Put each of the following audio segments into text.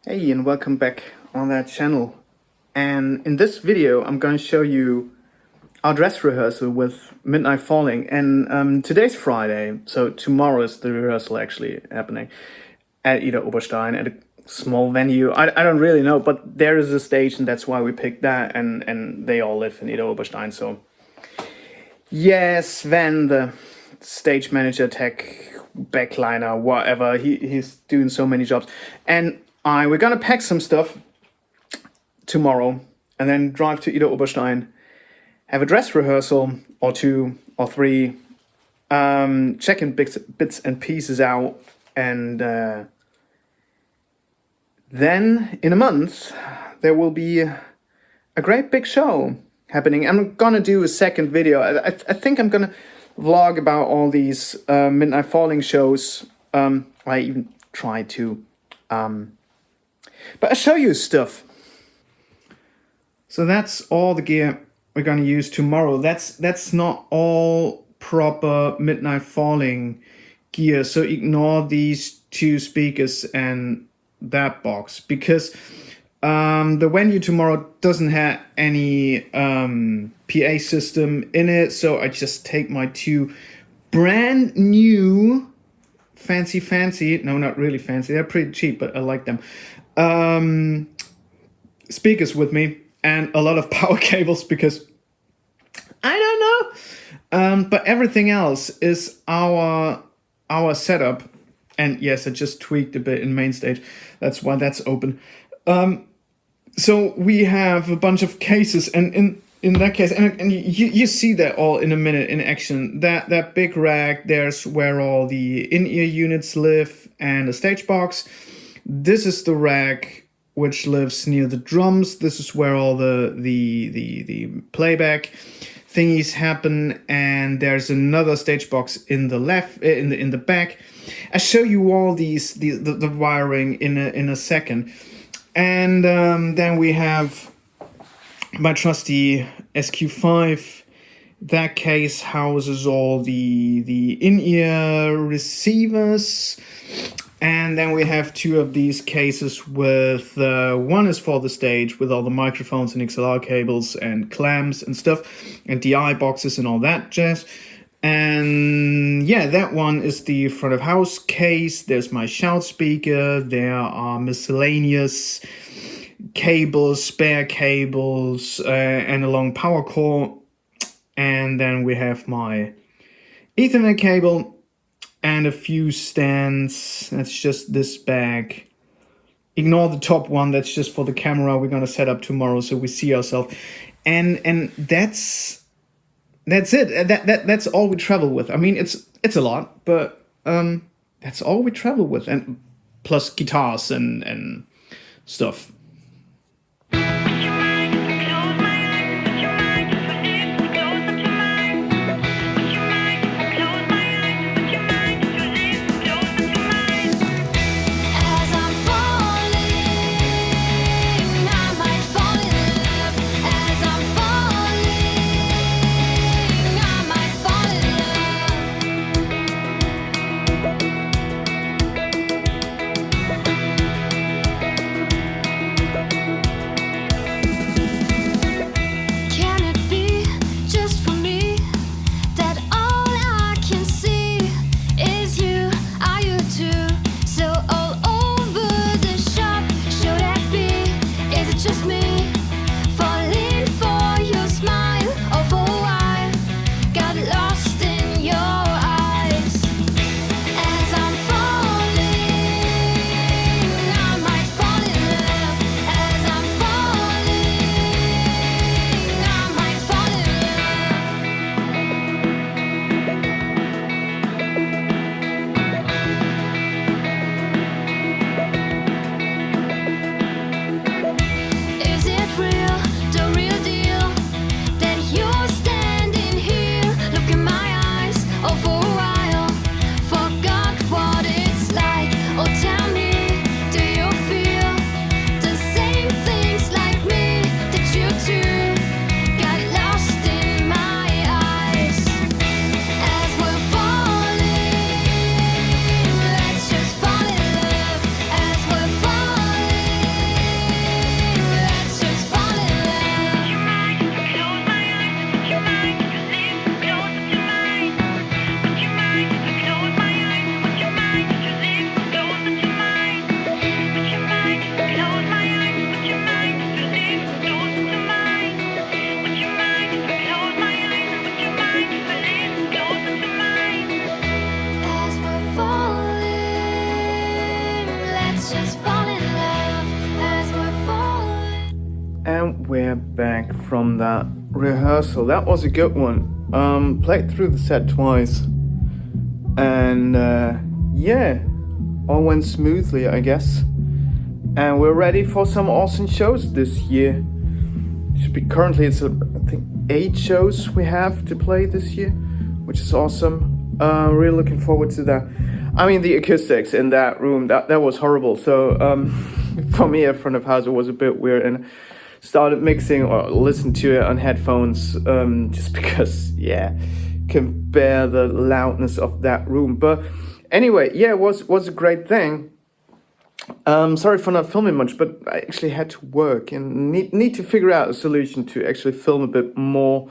Hey, and welcome back on that channel. And in this video, I'm going to show you our dress rehearsal with Midnight Falling. And today's Friday, so tomorrow is the rehearsal actually happening at Ida Oberstein at a small venue. I don't really know, but there is a stage, and that's why we picked that. And they all live in Ida Oberstein. So yes, Sven, the stage manager, tech backliner, whatever, he's doing so many jobs, and we're gonna pack some stuff tomorrow and then drive to Ida Oberstein, have a dress rehearsal or two or three, checking bits and pieces out, and then in a month there will be a great big show happening. I'm gonna do a second video. I think I'm gonna vlog about all these Midnight Falling shows. I even tried to, but I'll show you stuff. So that's all the gear we're gonna use tomorrow. That's not all proper Midnight Falling gear, so ignore these two speakers and that box, because the venue tomorrow doesn't have any PA system in it, so I just take my two brand new fancy, no, not really fancy, they're pretty cheap, but I like them, speakers with me, and a lot of power cables, because I don't know, but everything else is our setup. And yes, I just tweaked a bit in main stage, that's why that's open. So we have a bunch of cases, and in that case, and you see that all in a minute in action. That big rack, there's where all the in-ear units live, and a stage box. This is the rack which lives near the drums. This is where all the playback thingies happen, and there's another stage box in the left, in the back. I'll show you all the wiring in a second. And then we have my trusty SQ5. That case houses all the in-ear receivers. And then we have two of these cases with, one is for the stage with all the microphones and XLR cables and clamps and stuff, and DI boxes and all that jazz. And yeah, that one is the front of house case. There's my shout speaker. There are miscellaneous cables, spare cables, and a long power cord. And then we have my Ethernet cable and a few stands. That's just this bag. Ignore the top one. That's just for the camera we're gonna set up tomorrow, so we see ourselves. And that's it. That's all we travel with. I mean, it's a lot, but that's all we travel with, and plus guitars and stuff. And we're back from that rehearsal. That was a good one. Played through the set twice. And yeah, all went smoothly, I guess. And we're ready for some awesome shows this year. Currently it's I think 8 shows we have to play this year, which is awesome. Really looking forward to that. I mean, the acoustics in that room, that was horrible. So for me at front of house, it was a bit weird, and started mixing or listened to it on headphones just because, yeah, can bear the loudness of that room. But anyway, yeah, it was a great thing. Sorry for not filming much, but I actually had to work and need to figure out a solution to actually film a bit more.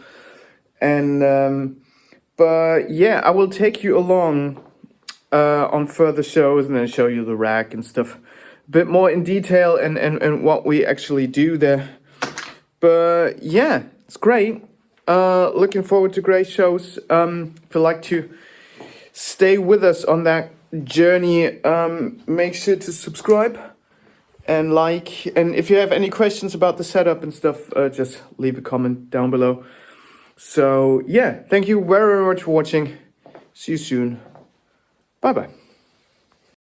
And but yeah, I will take you along on further shows and then show you the rack and stuff a bit more in detail and what we actually do there. But yeah, it's great. Looking forward to great shows. If you'd like to stay with us on that journey, make sure to subscribe and like. And if you have any questions about the setup and stuff, just leave a comment down below. So yeah, thank you very much for watching. See you soon. Bye bye.